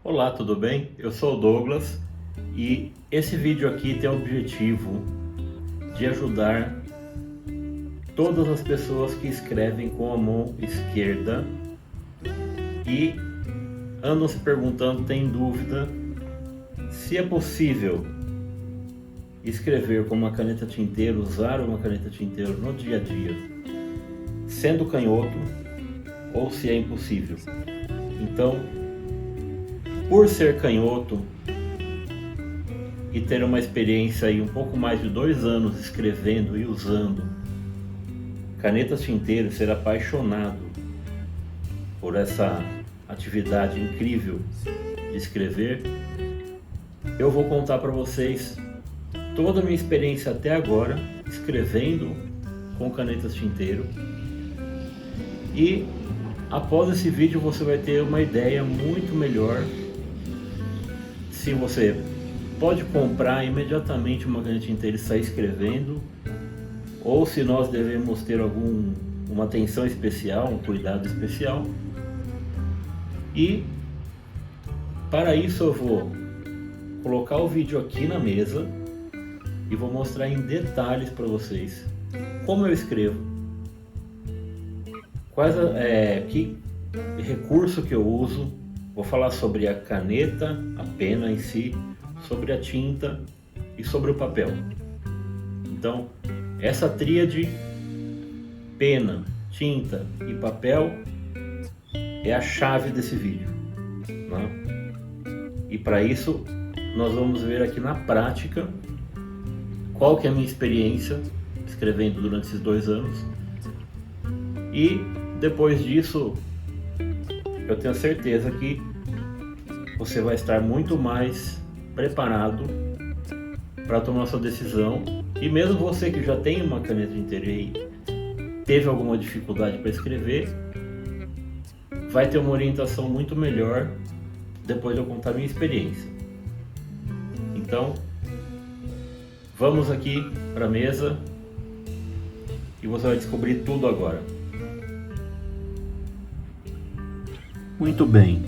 Olá, tudo bem? Eu sou o Douglas e esse vídeo aqui tem o objetivo de ajudar todas as pessoas que escrevem com a mão esquerda e andam se perguntando, têm dúvida se é possível escrever com uma caneta tinteira, usar uma caneta tinteira no dia a dia, sendo canhoto, ou se é impossível. Então, por ser canhoto e ter uma experiência aí um pouco mais de 2 anos escrevendo e usando canetas tinteiras, ser apaixonado por essa atividade incrível de escrever, eu vou contar para vocês toda a minha experiência até agora escrevendo com canetas tinteiro, e após esse vídeo você vai ter uma ideia muito melhor se você pode comprar imediatamente uma caneta tinteira e sair escrevendo, ou se nós devemos ter uma atenção especial, um cuidado especial. E para isso eu vou colocar o vídeo aqui na mesa e vou mostrar em detalhes para vocês como eu escrevo, que recurso que eu uso. Vou falar sobre a caneta, a pena em si, sobre a tinta e sobre o papel. Então, essa tríade, pena, tinta e papel, é a chave desse vídeo, né? E para isso, nós vamos ver aqui na prática qual que é a minha experiência escrevendo durante esses 2 anos. E depois disso, eu tenho certeza que você vai estar muito mais preparado para tomar sua decisão. E mesmo você que já tem uma caneta tinteira e teve alguma dificuldade para escrever, vai ter uma orientação muito melhor depois de eu contar minha experiência. Então, vamos aqui para a mesa e você vai descobrir tudo agora. Muito bem,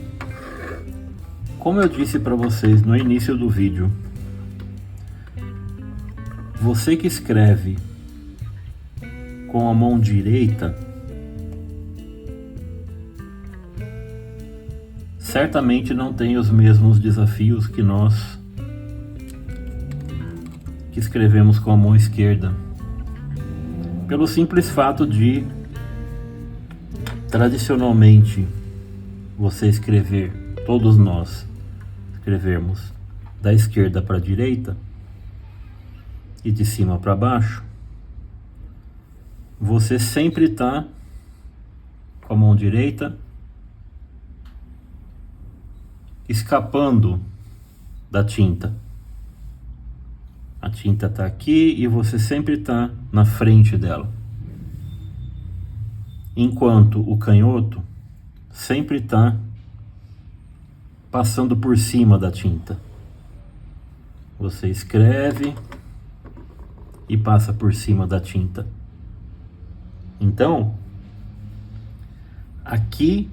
como eu disse para vocês no início do vídeo, você que escreve com a mão direita certamente não tem os mesmos desafios que nós que escrevemos com a mão esquerda, pelo simples fato de tradicionalmente você escrever, todos nós escrevermos da esquerda para a direita e de cima para baixo. Você sempre está com a mão direita escapando da tinta. A tinta está aqui e você sempre está na frente dela, enquanto o canhoto sempre está passando por cima da tinta. Você escreve e passa por cima da tinta. Então, aqui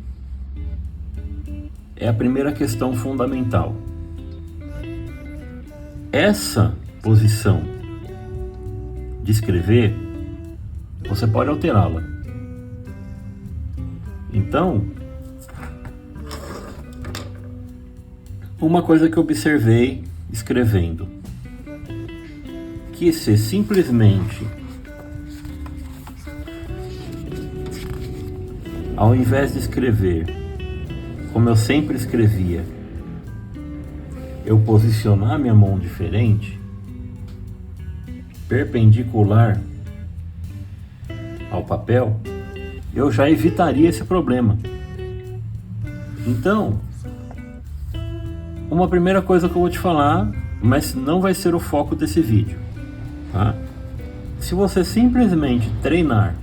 é a primeira questão fundamental. Essa posição de escrever, você pode alterá-la. Então, uma coisa que eu observei escrevendo, que se simplesmente, ao invés de escrever como eu sempre escrevia, eu posicionar minha mão diferente, perpendicular ao papel, eu já evitaria esse problema. Então, uma primeira coisa que eu vou te falar, mas não vai ser o foco desse vídeo, tá? Se você simplesmente treinar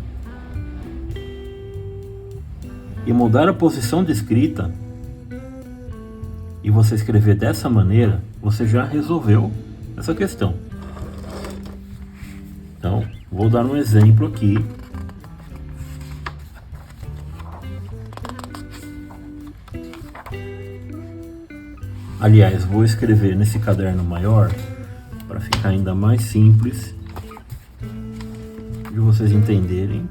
e mudar a posição de escrita e você escrever dessa maneira, você já resolveu essa questão. Então, vou dar um exemplo aqui. Aliás, vou escrever nesse caderno maior para ficar ainda mais simples de vocês entenderem.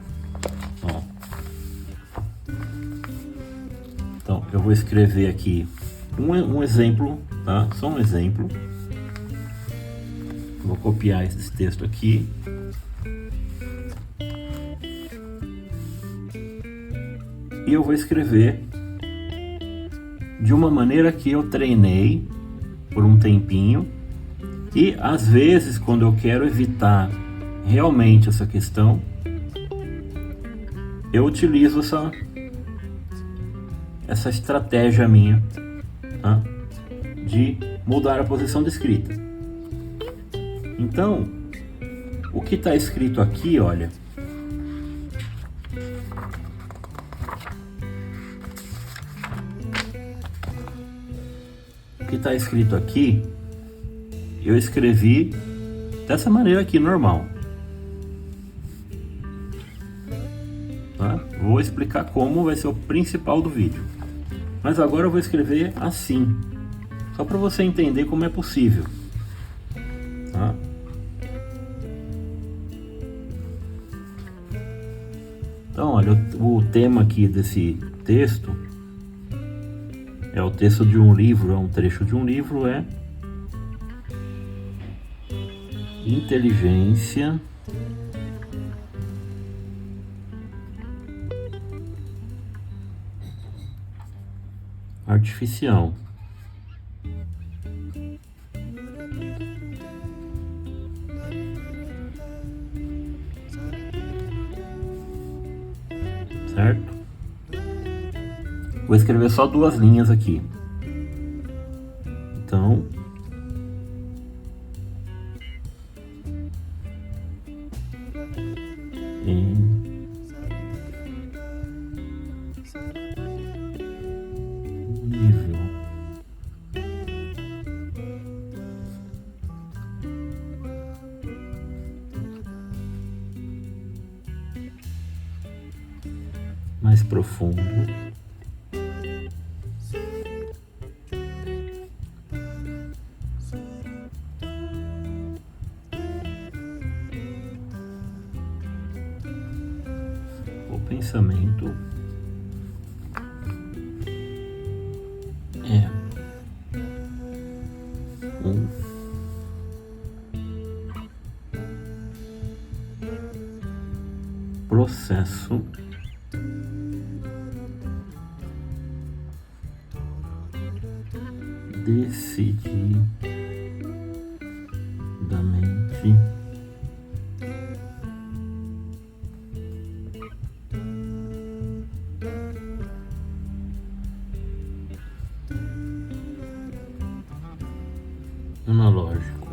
Ó. Então, eu vou escrever aqui um exemplo, tá? Só um exemplo. Vou copiar esse texto aqui. E eu vou escrever de uma maneira que eu treinei por um tempinho. E às vezes, quando eu quero evitar realmente essa questão, eu utilizo essa estratégia minha, tá? De mudar a posição de escrita. Então, o que está escrito aqui, olha, o que está escrito aqui, eu escrevi dessa maneira aqui, normal. Tá? Vou explicar como, vai ser o principal do vídeo. Mas agora eu vou escrever assim, só para você entender como é possível. Tá? Então, olha, o tema aqui desse texto é o texto de um livro, é um trecho de um livro, é Inteligência Artificial. Certo? Vou escrever só 2 linhas aqui. Então, nível mais profundo, o pensamento é um processo decididamente analógico.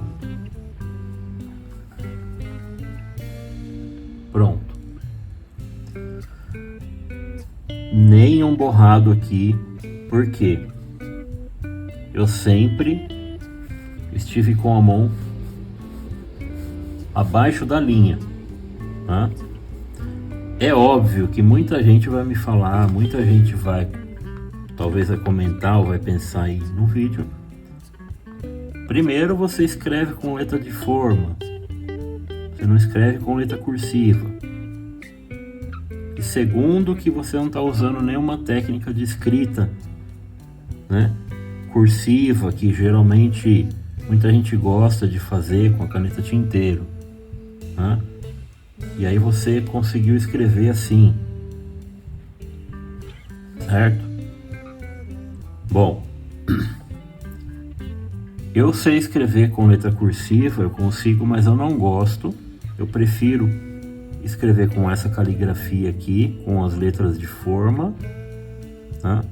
Pronto. Nenhum borrado aqui, porque eu sempre estive com a mão abaixo da linha, tá? É óbvio que muita gente vai me falar, muita gente talvez vai comentar ou vai pensar aí no vídeo. Primeiro, você escreve com letra de forma, você não escreve com letra cursiva. E segundo, que você não está usando nenhuma técnica de escrita, né, cursiva, que geralmente muita gente gosta de fazer com a caneta tinteiro, né? E aí você conseguiu escrever assim, certo? Bom, eu sei escrever com letra cursiva, eu consigo, mas eu não gosto. Eu prefiro escrever com essa caligrafia aqui, com as letras de forma, tá?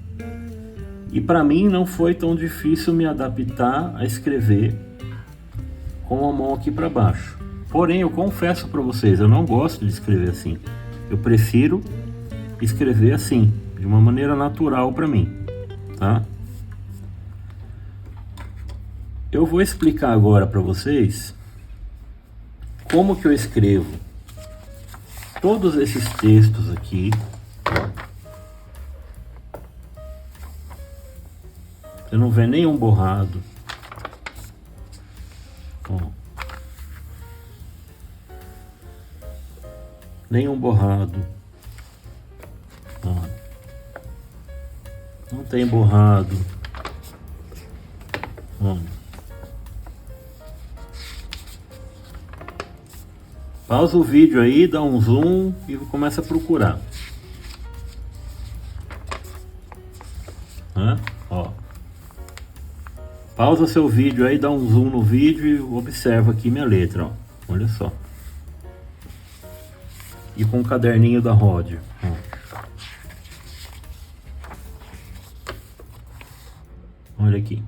E para mim não foi tão difícil me adaptar a escrever com a mão aqui para baixo. Porém, eu confesso para vocês, eu não gosto de escrever assim. Eu prefiro escrever assim, de uma maneira natural para mim, tá? Eu vou explicar agora para vocês como que eu escrevo todos esses textos aqui. Você não vê nenhum borrado. Ó. Nenhum borrado. Ó. Não tem borrado. Ó. Pausa o vídeo aí, dá um zoom e começa a procurar. Ó. Pausa seu vídeo aí, dá um zoom no vídeo e observa aqui minha letra, ó. Olha só. E com o caderninho da Rod. Olha aqui.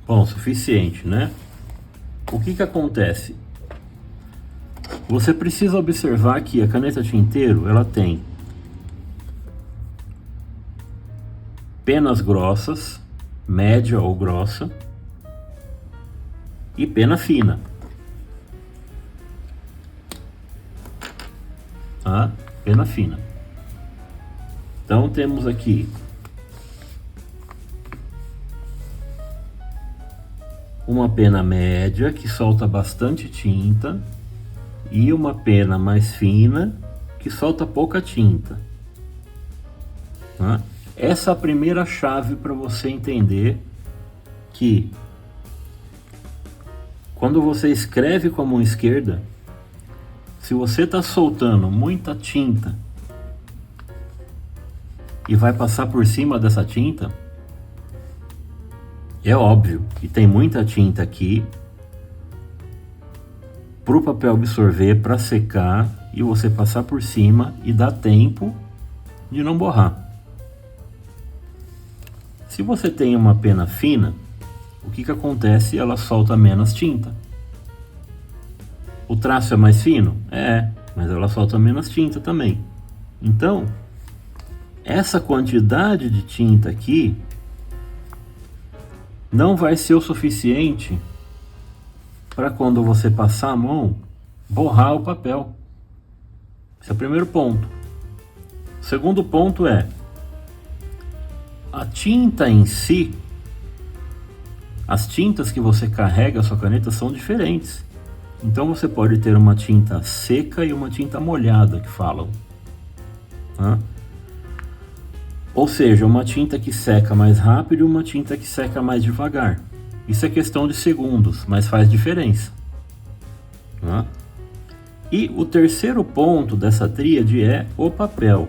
Bom, suficiente, né? O que que acontece? Você precisa observar que a caneta tinteiro, ela tem penas grossas, média ou grossa, e pena fina. Tá? Pena fina. Então temos aqui uma pena média que solta bastante tinta e uma pena mais fina que solta pouca tinta. Tá? Essa é a primeira chave para você entender que quando você escreve com a mão esquerda, se você está soltando muita tinta e vai passar por cima dessa tinta, é óbvio que tem muita tinta aqui para o papel absorver, para secar e você passar por cima e dar tempo de não borrar. Se você tem uma pena fina, o que que acontece? Ela solta menos tinta. O traço é mais fino? É, mas ela solta menos tinta também. Então, essa quantidade de tinta aqui não vai ser o suficiente para quando você passar a mão, borrar o papel. Esse é o primeiro ponto. O segundo ponto é a tinta em si. As tintas que você carrega a sua caneta são diferentes. Então você pode ter uma tinta seca e uma tinta molhada, que falam. Tá? Ou seja, uma tinta que seca mais rápido e uma tinta que seca mais devagar. Isso é questão de segundos, mas faz diferença. Tá? E o terceiro ponto dessa tríade é o papel.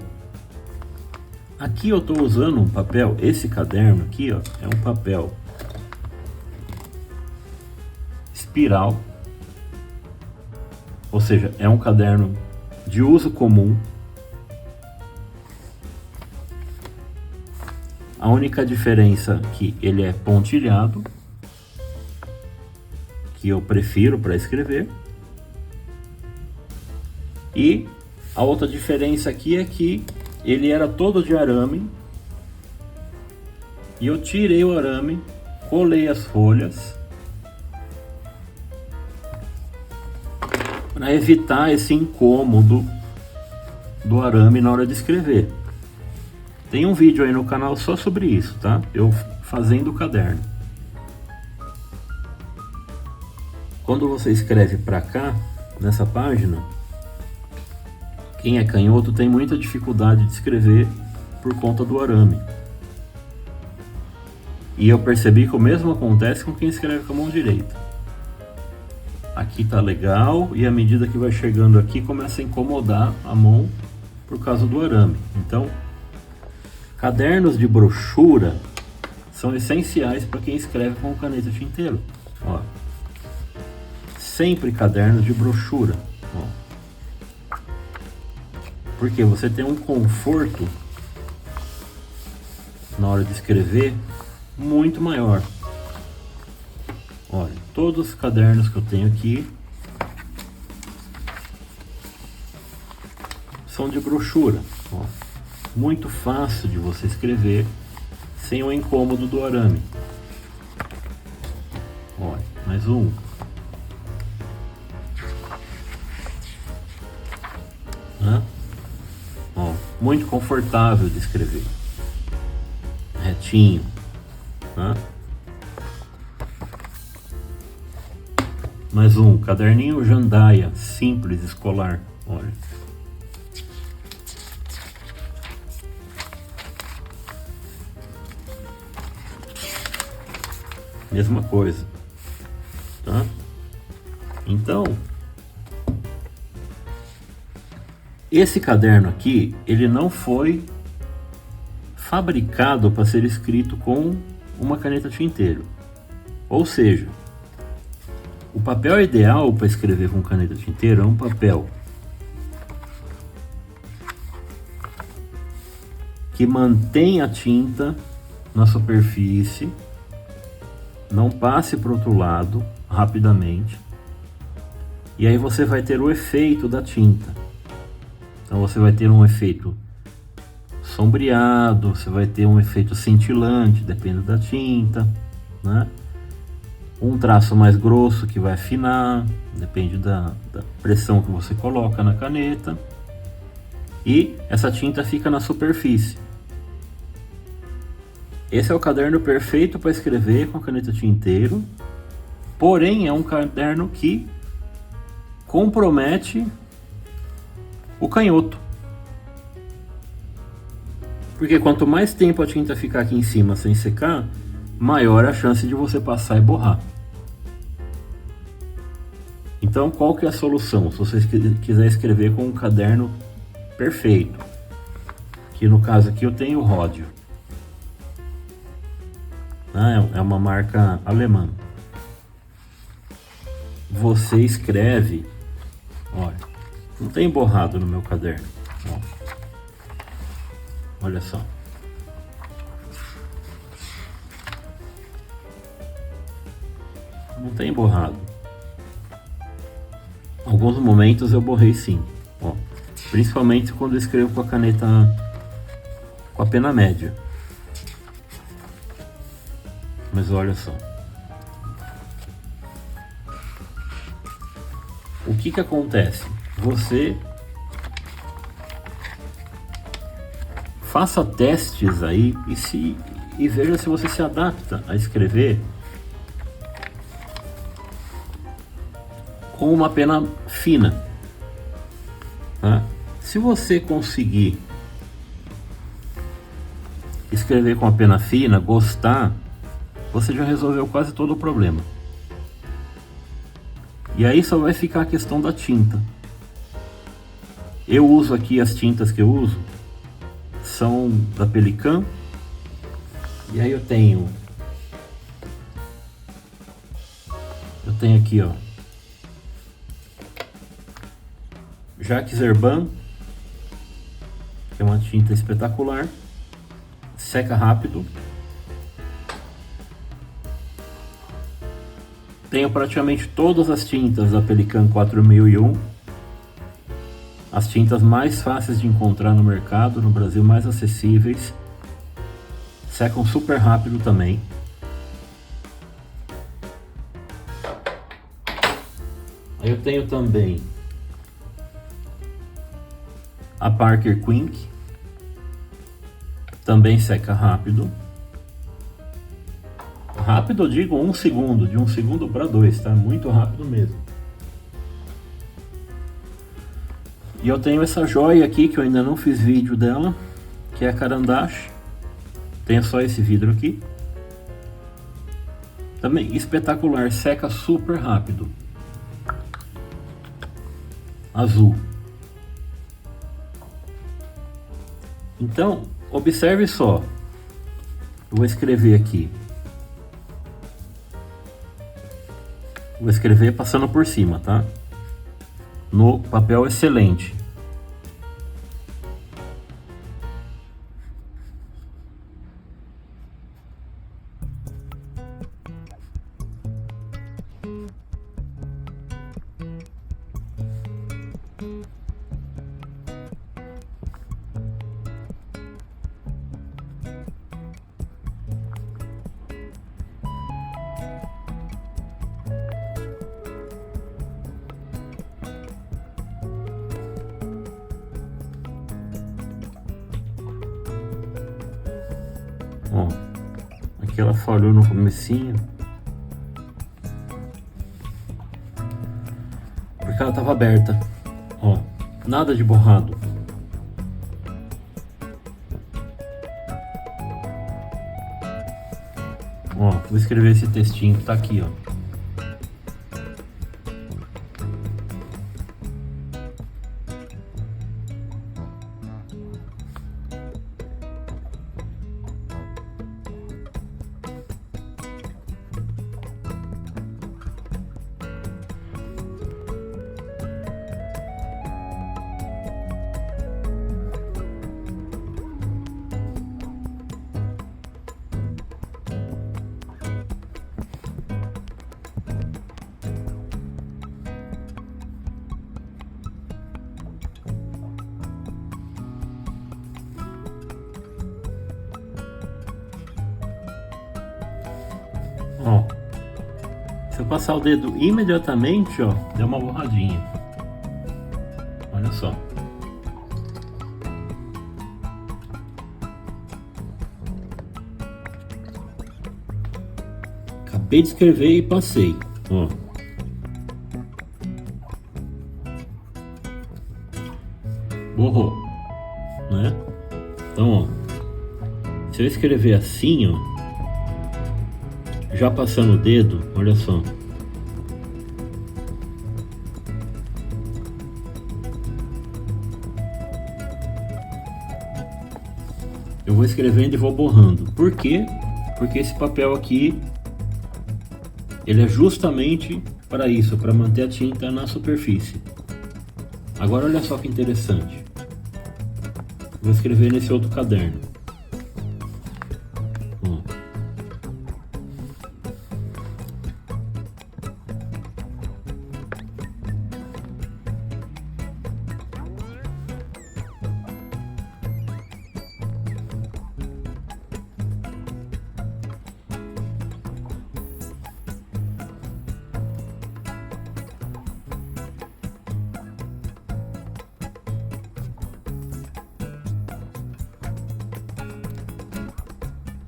Aqui eu estou usando um papel, esse caderno aqui, ó, é um papel espiral, ou seja, é um caderno de uso comum. A única diferença é que ele é pontilhado, que eu prefiro para escrever. E a outra diferença aqui é que ele era todo de arame e eu tirei o arame, colei as folhas para evitar esse incômodo do arame na hora de escrever. Tem um vídeo aí no canal só sobre isso, tá? Eu fazendo o caderno. Quando você escreve para cá, nessa página, quem é canhoto tem muita dificuldade de escrever por conta do arame. E eu percebi que o mesmo acontece com quem escreve com a mão direita. Aqui tá legal e à medida que vai chegando aqui começa a incomodar a mão por causa do arame. Então, cadernos de brochura são essenciais para quem escreve com caneta tinteiro. Ó. Sempre cadernos de brochura. Ó. Porque você tem um conforto na hora de escrever muito maior. Olha, todos os cadernos que eu tenho aqui são de brochura. Ó. Muito fácil de você escrever sem o incômodo do arame. Olha, mais um. muito confortável de escrever, retinho, tá? Mais um caderninho Jandaia, simples, escolar, olha. Mesma coisa, tá? Então, esse caderno aqui, ele não foi fabricado para ser escrito com uma caneta tinteiro. Ou seja, o papel ideal para escrever com caneta tinteiro é um papel que mantém a tinta na superfície, não passe para o outro lado rapidamente, e aí você vai ter o efeito da tinta. Então você vai ter um efeito sombreado, você vai ter um efeito cintilante, depende da tinta, né? Um traço mais grosso que vai afinar, depende da pressão que você coloca na caneta, e essa tinta fica na superfície. Esse é o caderno perfeito para escrever com a caneta tinteiro, porém é um caderno que compromete o canhoto. Porque quanto mais tempo a tinta ficar aqui em cima sem secar, maior a chance de você passar e borrar. Então qual que é a solução? Se você quiser escrever com um caderno perfeito, que no caso aqui eu tenho o Ródio. É uma marca alemã. Você escreve, olha, não tem borrado no meu caderno, ó. Olha só. Não tem borrado. Alguns momentos eu borrei sim, ó. Principalmente quando eu escrevo com a caneta, com a pena média. Mas olha só. O que acontece? Você faça testes aí e veja se você se adapta a escrever com uma pena fina, tá? Se você conseguir escrever com a pena fina, gostar, você já resolveu quase todo o problema. E aí só vai ficar a questão da tinta. Eu uso aqui, as tintas que eu uso são da Pelikan. E aí eu tenho aqui, ó, Jacques Herbin, que é uma tinta espetacular, seca rápido. Tenho praticamente todas as tintas da Pelikan 4001, as tintas mais fáceis de encontrar no mercado, no Brasil, mais acessíveis, secam super rápido também. Eu tenho também a Parker Quink, também seca rápido. Rápido eu digo 1 segundo, de 1 segundo para 2, tá? Muito rápido mesmo. E eu tenho essa joia aqui que eu ainda não fiz vídeo dela, que é a Caran d'Ache. Tem só esse vidro aqui. Também espetacular, seca super rápido. Azul. Então, observe só. Eu vou escrever aqui. Vou escrever passando por cima, tá? No papel excelente. Ó, aqui ela falhou no comecinho, porque ela tava aberta. Ó, nada de borrado. Ó, vou escrever esse textinho que tá aqui, ó. Ó, se eu passar o dedo imediatamente, ó, deu uma borradinha. Olha só. Acabei de escrever e passei, ó. Borrou, né? Então, ó, se eu escrever assim, ó, já passando o dedo, olha só. Eu vou escrevendo e vou borrando. Por quê? Porque esse papel aqui, ele é justamente para isso, para manter a tinta na superfície. Agora olha só que interessante. Vou escrever nesse outro caderno. Ó.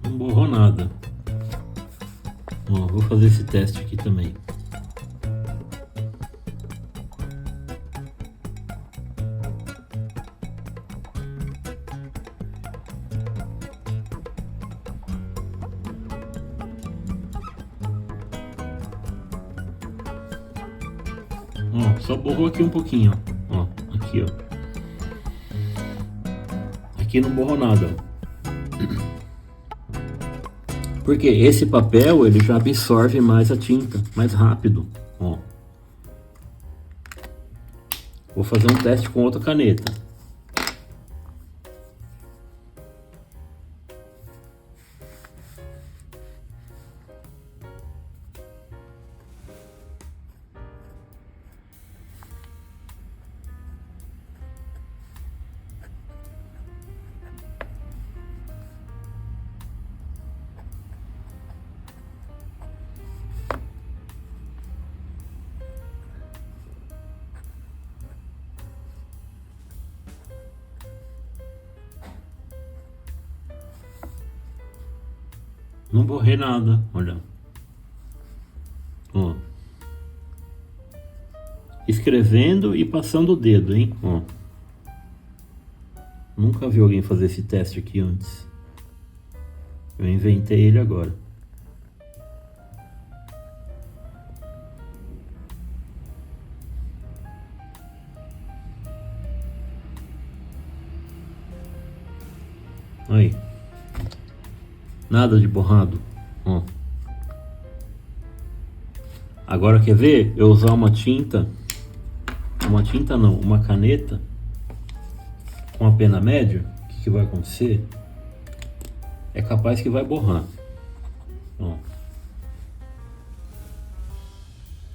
Não borrou nada. Ó, vou fazer esse teste aqui também. Ó, só borrou aqui um pouquinho, ó. Aqui, ó. Aqui não borrou nada, ó. Porque esse papel, ele já absorve mais a tinta, mais rápido, ó. Vou fazer um teste com outra caneta. Não borrei nada, olha. Ó. Escrevendo e passando o dedo, hein? Ó. Nunca vi alguém fazer esse teste aqui antes. Eu inventei ele agora. Aí. Nada de borrado. Ó. Agora quer ver? Eu usar uma tinta. Uma tinta não, uma caneta. Com a pena média. O que vai acontecer? É capaz que vai borrar. Ó.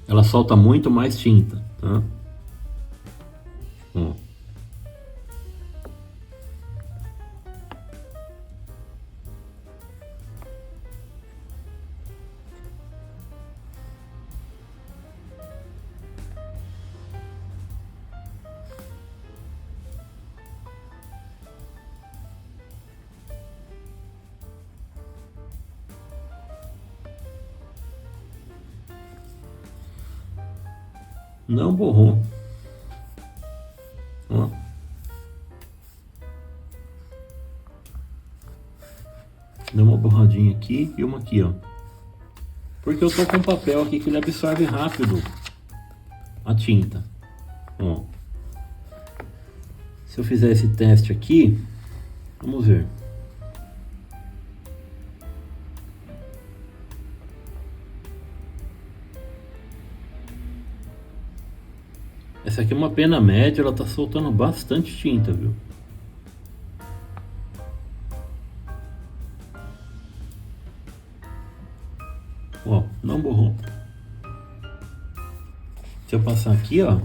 Ela solta muito mais tinta, tá? Ó. Não borrou. Ó. Deu uma borradinha aqui e uma aqui, ó. Porque eu tô com um papel aqui que ele absorve rápido a tinta. Ó. Se eu fizer esse teste aqui, vamos ver. Essa aqui é uma pena média, ela tá soltando bastante tinta, viu? Ó, não borrou. Se eu passar aqui, ó,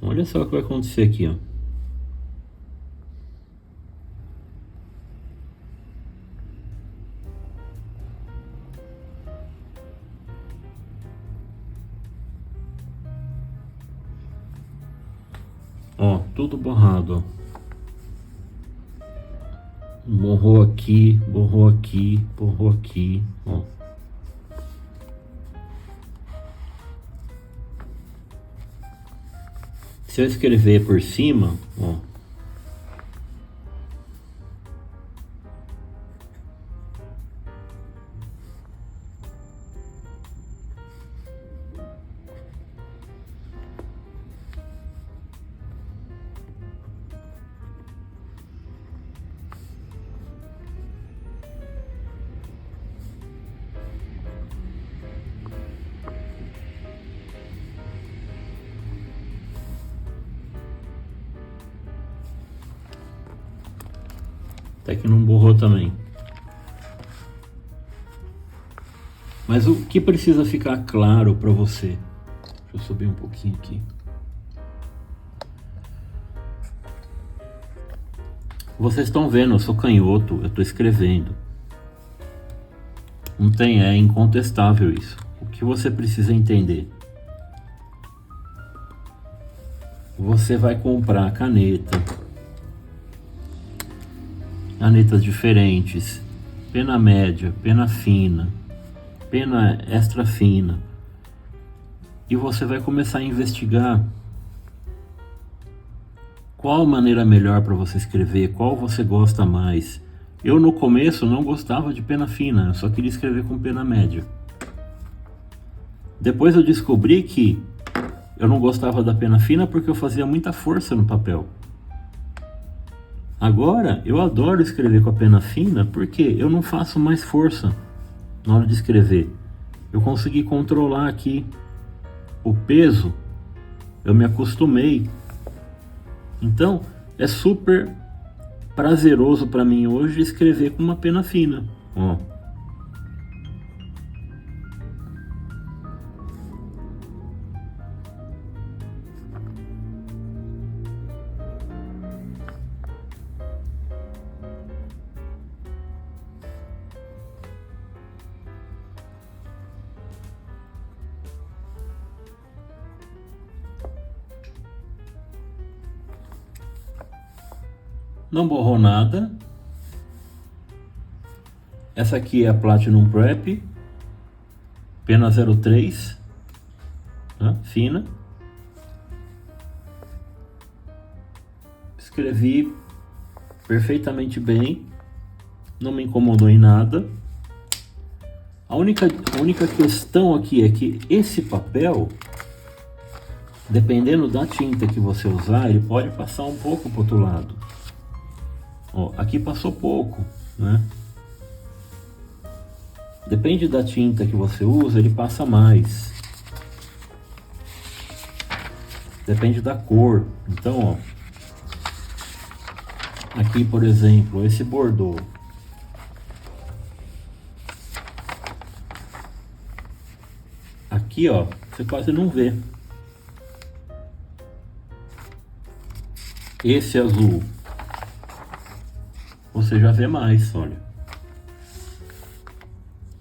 olha só o que vai acontecer aqui, ó. Ó, tudo borrado, ó. Borrou aqui, borrou aqui, borrou aqui, ó. Se eu escrever por cima, ó. Até que não borrou também. Mas o que precisa ficar claro para você? Deixa eu subir um pouquinho aqui. Vocês estão vendo, eu sou canhoto, eu estou escrevendo. Não tem, é incontestável isso. O que você precisa entender? Você vai comprar canetas diferentes, pena média, pena fina, pena extra fina, e você vai começar a investigar qual maneira melhor para você escrever, qual você gosta mais. Eu no começo não gostava de pena fina, eu só queria escrever com pena média. Depois eu descobri que eu não gostava da pena fina porque eu fazia muita força no papel. Agora eu adoro escrever com a pena fina porque eu não faço mais força na hora de escrever. Eu consegui controlar aqui o peso, eu me acostumei. Então é super prazeroso para mim hoje escrever com uma pena fina. Ó. Não borrou nada. Essa aqui é a Platinum Prep, pena 03, tá? Fina. Escrevi perfeitamente bem, não me incomodou em nada. A única questão aqui é que esse papel, dependendo da tinta que você usar, ele pode passar um pouco para o outro lado. Ó, aqui passou pouco, né? Depende da tinta que você usa, ele passa mais. Depende da cor. Então, ó, aqui por exemplo, esse Bordeaux. Aqui, ó, você quase não vê. Esse azul, você já vê mais, olha.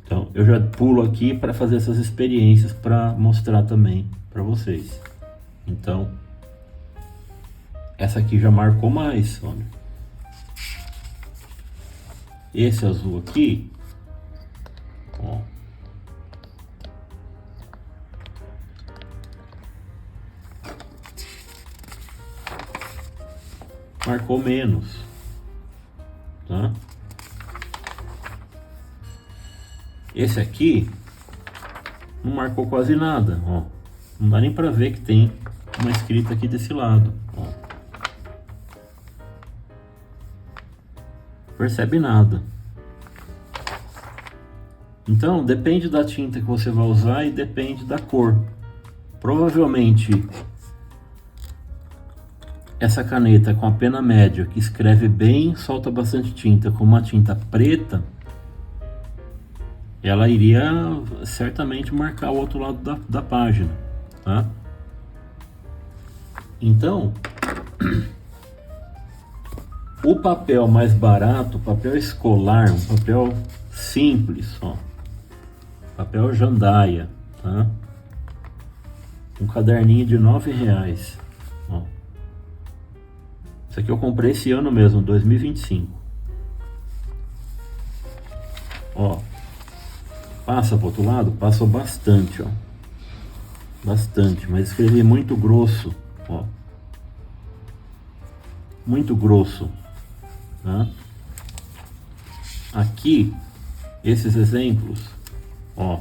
Então, eu já pulo aqui para fazer essas experiências para mostrar também para vocês. Então, essa aqui já marcou mais, olha. Esse azul aqui, ó. marcou menos, tá? Esse aqui não marcou quase nada, ó. Não dá nem para ver que tem uma escrita aqui desse lado, ó. Percebe nada. Então, depende da tinta que você vai usar e depende da cor. Provavelmente, essa caneta com a pena média, que escreve bem, solta bastante tinta, com uma tinta preta, ela iria certamente marcar o outro lado da página, tá? Então, o papel mais barato, o papel escolar, um papel simples, ó, papel Jandaia, tá? Um caderninho de R$9, ó. Isso aqui eu comprei esse ano mesmo, 2025. Ó, passa pro outro lado? Passa bastante, ó. Bastante, mas escrevi muito grosso, ó. Muito grosso, tá? Aqui, esses exemplos, ó.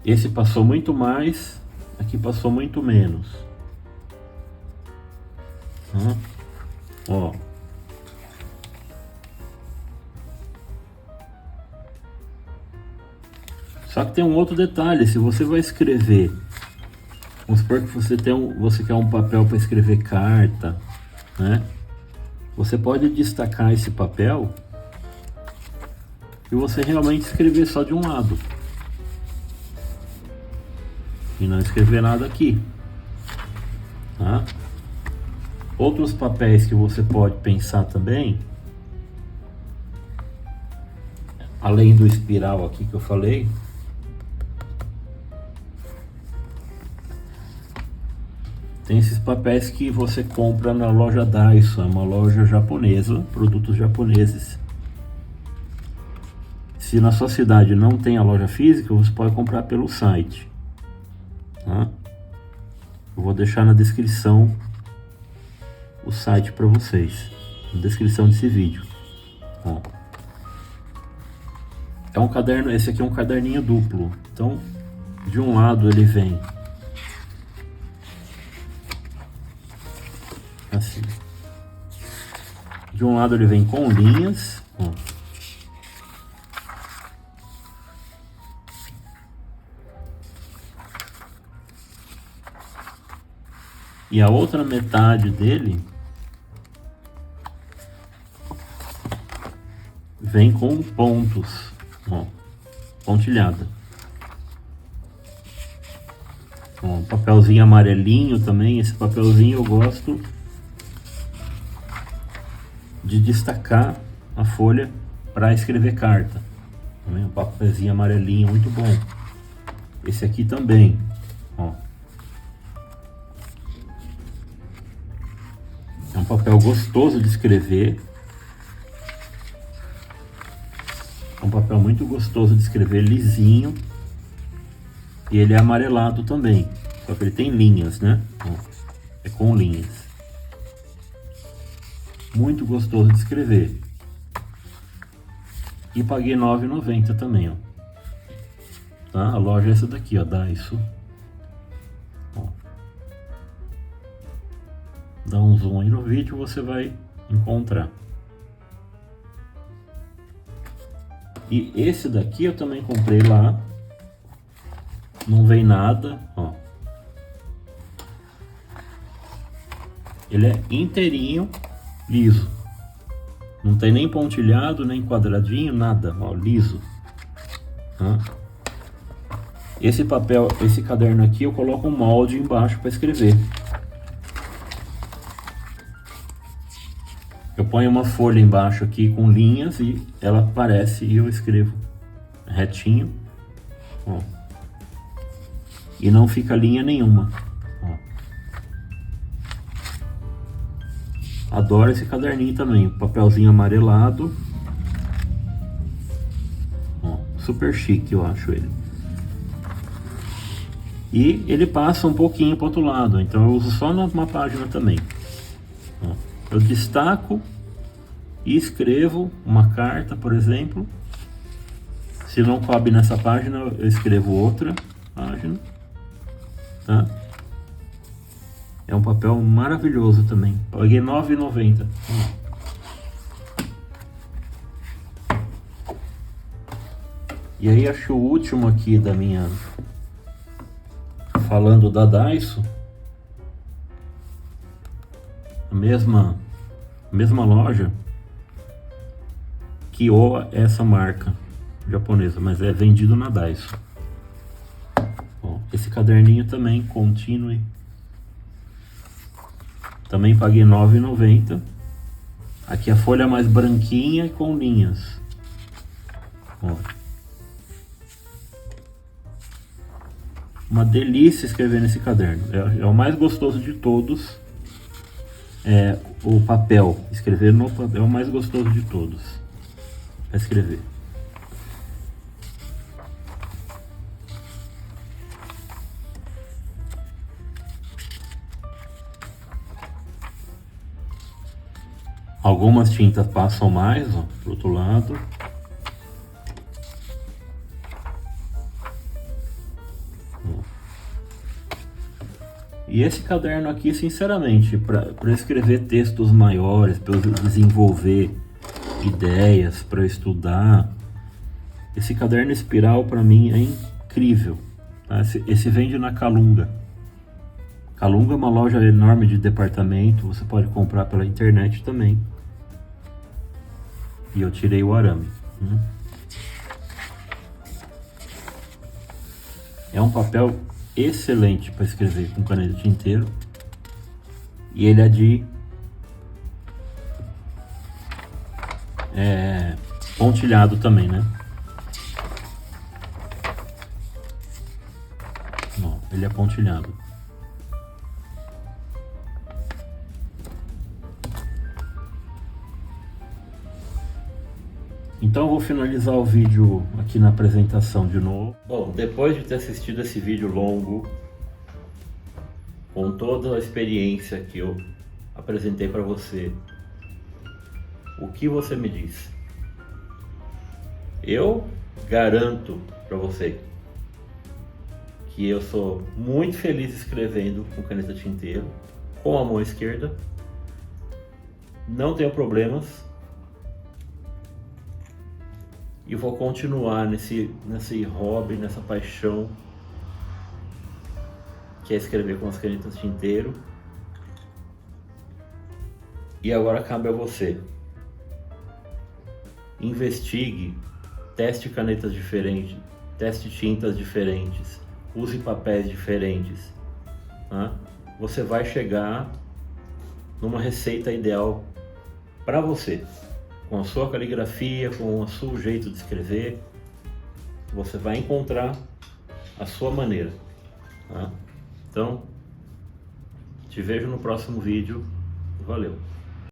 Esse passou muito mais, aqui passou muito menos. Tá? Ó. Só que tem um outro detalhe, se você vai escrever, vamos supor que você quer um papel para escrever carta, né? Você pode destacar esse papel e você realmente escrever só de um lado e não escrever nada aqui, tá? Outros papéis que você pode pensar também, além do espiral aqui que eu falei, tem esses papéis que você compra na loja Daiso, é uma loja japonesa, produtos japoneses. Se na sua cidade não tem a loja física, você pode comprar pelo site, tá? Eu vou deixar na descrição o site para vocês, na descrição desse vídeo. Ó. É um caderno, esse aqui é um caderninho duplo, então de um lado ele vem assim, de um lado ele vem com linhas, ó. E a outra metade dele vem com pontos, ó, pontilhada. Ó, um papelzinho amarelinho também, esse papelzinho eu gosto de destacar a folha para escrever carta. Também um papelzinho amarelinho muito bom. Esse aqui também, ó. É um papel gostoso de escrever. É um papel muito gostoso de escrever, lisinho. E ele é amarelado também. Só que ele tem linhas, né? Ó, é com linhas. Muito gostoso de escrever. E paguei R$ 9,90 também, ó. Tá? A loja é essa daqui, ó, Daiso. Ó. Dá um zoom aí no vídeo, você vai encontrar. E esse daqui eu também comprei lá. Não vem nada, ó. Ele é inteirinho, liso. Não tem nem pontilhado, nem quadradinho, nada, ó, liso. Tá? Esse papel, esse caderno aqui, eu coloco um molde embaixo para escrever. Eu ponho uma folha embaixo aqui com linhas e ela aparece e eu escrevo retinho, ó. E não fica linha nenhuma, ó. Adoro esse caderninho também, papelzinho amarelado, ó, super chique eu acho ele. E ele passa um pouquinho para o outro lado, então eu uso só numa página também. Ó, eu destaco e escrevo uma carta, por exemplo. Se não cabe nessa página, eu escrevo outra página, tá? É um papel maravilhoso também. Paguei R$ 9,90. E aí acho que o último aqui da minha... Falando da Daiso, a mesma loja que essa marca japonesa, mas é vendido na Daiso. Ó, esse caderninho também, Continue. Também paguei R$ 9,90. Aqui a folha mais branquinha e com linhas. Ó. Uma delícia escrever nesse caderno. É o mais gostoso de todos. É o papel. Escrever no papel é o mais gostoso de todos. É escrever. Algumas tintas passam mais, ó, pro outro lado. E esse caderno aqui, sinceramente, para escrever textos maiores, para desenvolver ideias, para estudar, esse caderno espiral para mim é incrível. Tá? Esse vende na Calunga. Calunga é uma loja enorme de departamento, você pode comprar pela internet também. E eu tirei o arame. É um papel excelente para escrever com caneta tinteiro. E ele é de pontilhado também, né? Ó, ele é pontilhado. Então eu vou finalizar o vídeo aqui na apresentação de novo. Bom, depois de ter assistido esse vídeo longo, com toda a experiência que eu apresentei para você, o que você me diz? Eu garanto para você que eu sou muito feliz escrevendo com caneta tinteiro, com a mão esquerda, não tenho problemas. E vou continuar nesse hobby, nessa paixão que é escrever com as canetas tinteiro. E agora cabe a você. Investigue, teste canetas diferentes, teste tintas diferentes, use papéis diferentes. Tá? Você vai chegar numa receita ideal para você. Com a sua caligrafia, com o seu jeito de escrever, você vai encontrar a sua maneira. Tá? Então, te vejo no próximo vídeo. Valeu!